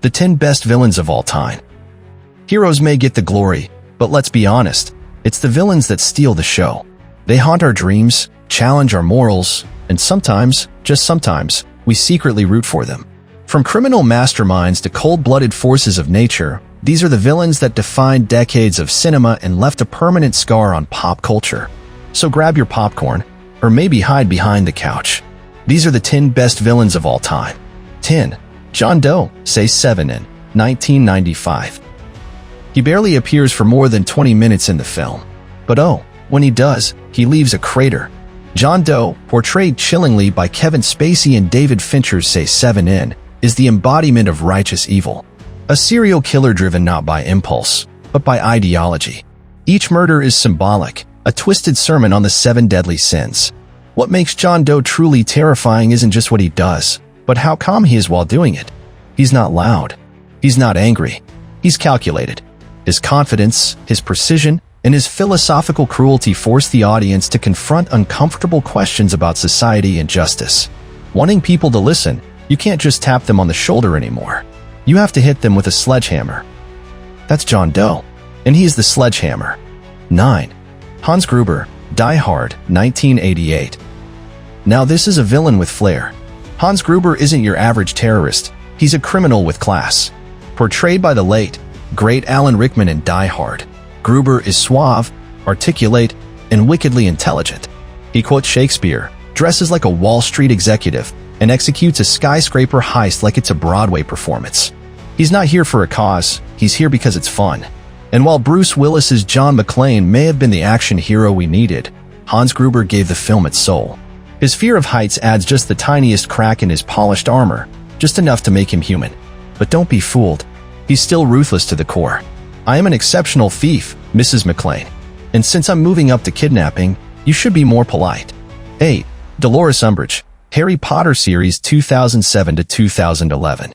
The 10 best villains of all time. Heroes may get the glory, but let's be honest, it's the villains that steal the show. They haunt our dreams, challenge our morals, and sometimes, just sometimes, we secretly root for them. From criminal masterminds to cold-blooded forces of nature, these are the villains that defined decades of cinema and left a permanent scar on pop culture. So grab your popcorn, or maybe hide behind the couch. These are the 10 best villains of all time. 10. John Doe, say 7 in 1995. He barely appears for more than 20 minutes in the film. But oh, when he does, he leaves a crater. John Doe, portrayed chillingly by Kevin Spacey and David Fincher's Say 7 in, is the embodiment of righteous evil. A serial killer driven not by impulse, but by ideology. Each murder is symbolic, a twisted sermon on the 7 deadly sins. What makes John Doe truly terrifying isn't just what he does, but how calm he is while doing it. He's not loud. He's not angry. He's calculated. His confidence, his precision, and his philosophical cruelty force the audience to confront uncomfortable questions about society and justice. Wanting people to listen, you can't just tap them on the shoulder anymore. You have to hit them with a sledgehammer. That's John Doe, and he is the sledgehammer. 9. Hans Gruber, Die Hard, 1988. Now this is a villain with flair. Hans Gruber isn't your average terrorist. He's a criminal with class. Portrayed by the late, great Alan Rickman in Die Hard, Gruber is suave, articulate, and wickedly intelligent. He quotes Shakespeare, dresses like a Wall Street executive, and executes a skyscraper heist like it's a Broadway performance. He's not here for a cause, he's here because it's fun. And while Bruce Willis's John McClane may have been the action hero we needed, Hans Gruber gave the film its soul. His fear of heights adds just the tiniest crack in his polished armor, just enough to make him human. But don't be fooled. He's still ruthless to the core. I am an exceptional thief, Mrs. McClane. And since I'm moving up to kidnapping, you should be more polite. 8. Dolores Umbridge, Harry Potter series 2007 to 2011.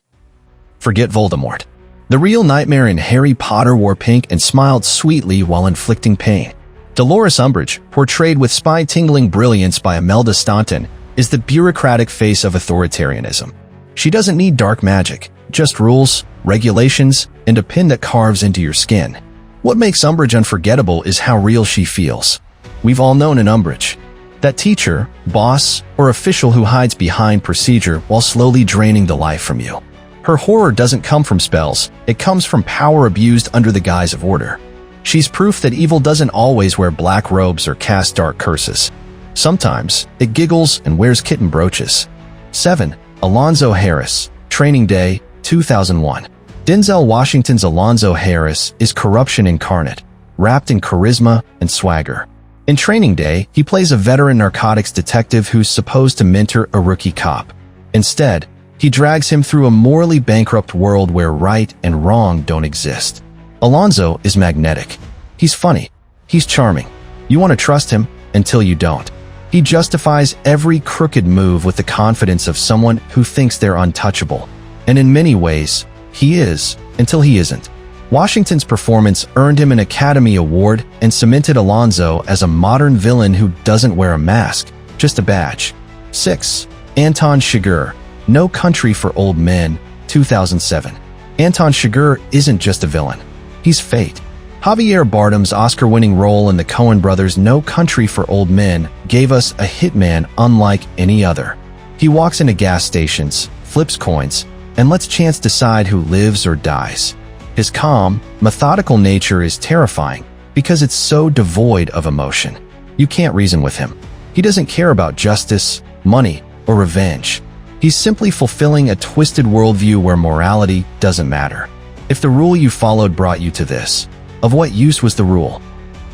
Forget Voldemort. The real nightmare in Harry Potter wore pink and smiled sweetly while inflicting pain. Dolores Umbridge, portrayed with spine-tingling brilliance by Imelda Staunton, is the bureaucratic face of authoritarianism. She doesn't need dark magic, just rules, regulations, and a pin that carves into your skin. What makes Umbridge unforgettable is how real she feels. We've all known an Umbridge. That teacher, boss, or official who hides behind procedure while slowly draining the life from you. Her horror doesn't come from spells, it comes from power abused under the guise of order. She's proof that evil doesn't always wear black robes or cast dark curses. Sometimes, it giggles and wears kitten brooches. 7. Alonzo Harris, Training Day, 2001. Denzel Washington's Alonzo Harris is corruption incarnate, wrapped in charisma and swagger. In Training Day, he plays a veteran narcotics detective who's supposed to mentor a rookie cop. Instead, he drags him through a morally bankrupt world where right and wrong don't exist. Alonzo is magnetic. He's funny. He's charming. You want to trust him until you don't. He justifies every crooked move with the confidence of someone who thinks they're untouchable. And in many ways, he is, until he isn't. Washington's performance earned him an Academy Award and cemented Alonzo as a modern villain who doesn't wear a mask, just a badge. 6. Anton Chigurh, No Country for Old Men, 2007. Anton Chigurh isn't just a villain. He's fate. Javier Bardem's Oscar-winning role in the Coen brothers' No Country for Old Men gave us a hitman unlike any other. He walks into gas stations, flips coins, and lets chance decide who lives or dies. His calm, methodical nature is terrifying because it's so devoid of emotion. You can't reason with him. He doesn't care about justice, money, or revenge. He's simply fulfilling a twisted worldview where morality doesn't matter. If the rule you followed brought you to this, of what use was the rule?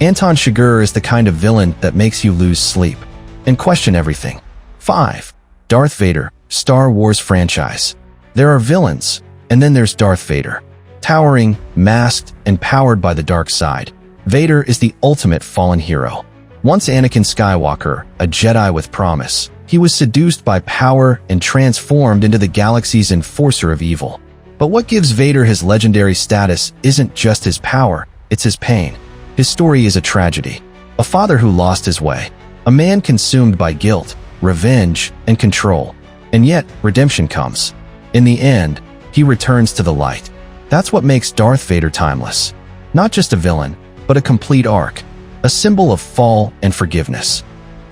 Anton Chigurh is the kind of villain that makes you lose sleep and question everything. 5. Darth Vader, Star Wars franchise. There are villains, and then there's Darth Vader. Towering, masked, and powered by the dark side, Vader is the ultimate fallen hero. Once Anakin Skywalker, a Jedi with promise, he was seduced by power and transformed into the galaxy's enforcer of evil. But what gives Vader his legendary status isn't just his power, it's his pain. His story is a tragedy. A father who lost his way. A man consumed by guilt, revenge, and control. And yet, redemption comes. In the end, he returns to the light. That's what makes Darth Vader timeless. Not just a villain, but a complete arc, a symbol of fall and forgiveness.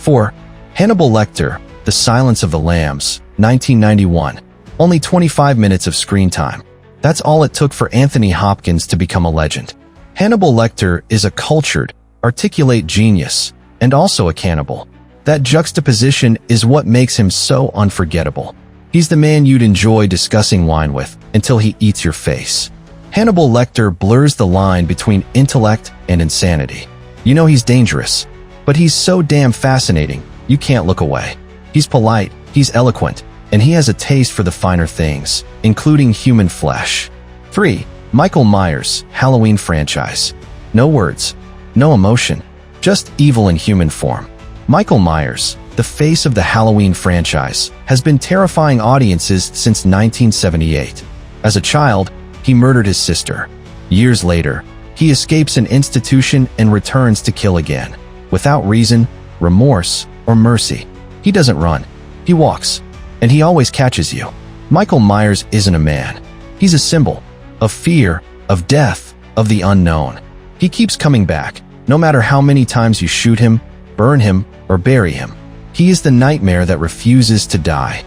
4. Hannibal Lecter, The Silence of the Lambs, 1991. Only 25 minutes of screen time. That's all it took for Anthony Hopkins to become a legend. Hannibal Lecter is a cultured, articulate genius, and also a cannibal. That juxtaposition is what makes him so unforgettable. He's the man you'd enjoy discussing wine with until he eats your face. Hannibal Lecter blurs the line between intellect and insanity. You know he's dangerous, but he's so damn fascinating, you can't look away. He's polite, he's eloquent, and he has a taste for the finer things, including human flesh. 3. Michael Myers, Halloween franchise. No words, no emotion, just evil in human form. Michael Myers, the face of the Halloween franchise, has been terrifying audiences since 1978. As a child, he murdered his sister. Years later, he escapes an institution and returns to kill again, without reason, remorse, or mercy. He doesn't run, he walks, and he always catches you. Michael Myers isn't a man. He's a symbol of fear, of death, of the unknown. He keeps coming back, no matter how many times you shoot him, burn him, or bury him. He is the nightmare that refuses to die.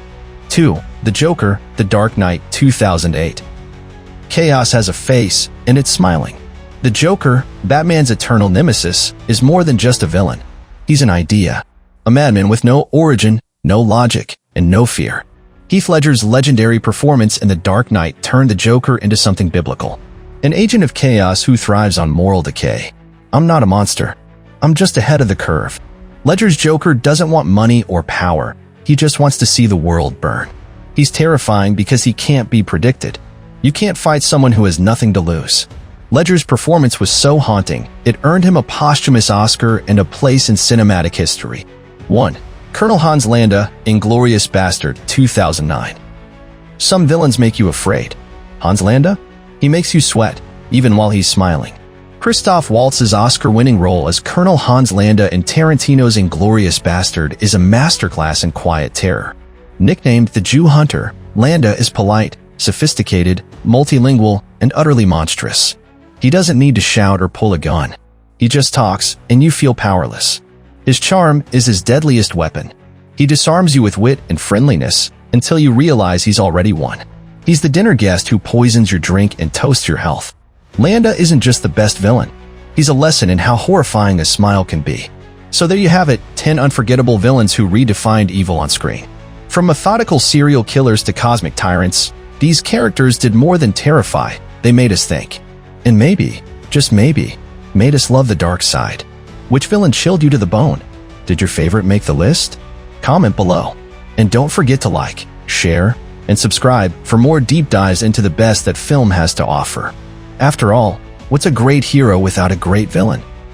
2. The Joker, The Dark Knight, 2008. Chaos has a face, and it's smiling. The Joker, Batman's eternal nemesis, is more than just a villain. He's an idea. A madman with no origin, no logic, and no fear. Heath Ledger's legendary performance in The Dark Knight turned the Joker into something biblical. An agent of chaos who thrives on moral decay. I'm not a monster. I'm just ahead of the curve. Ledger's Joker doesn't want money or power. He just wants to see the world burn. He's terrifying because he can't be predicted. You can't fight someone who has nothing to lose. Ledger's performance was so haunting, it earned him a posthumous Oscar and a place in cinematic history. 1. Colonel Hans Landa, Inglourious Bastard, 2009. Some villains make you afraid. Hans Landa? He makes you sweat, even while he's smiling. Christoph Waltz's Oscar-winning role as Colonel Hans Landa in Tarantino's Inglourious Bastard is a masterclass in quiet terror. Nicknamed the Jew Hunter, Landa is polite, sophisticated, multilingual, and utterly monstrous. He doesn't need to shout or pull a gun. He just talks, and you feel powerless. His charm is his deadliest weapon. He disarms you with wit and friendliness until you realize he's already won. He's the dinner guest who poisons your drink and toasts your health. Landa isn't just the best villain. He's a lesson in how horrifying a smile can be. So there you have it, 10 unforgettable villains who redefined evil on screen. From methodical serial killers to cosmic tyrants, these characters did more than terrify, they made us think. And maybe, just maybe, made us love the dark side. Which villain chilled you to the bone? Did your favorite make the list? Comment below. And don't forget to like, share, and subscribe for more deep dives into the best that film has to offer. After all, what's a great hero without a great villain?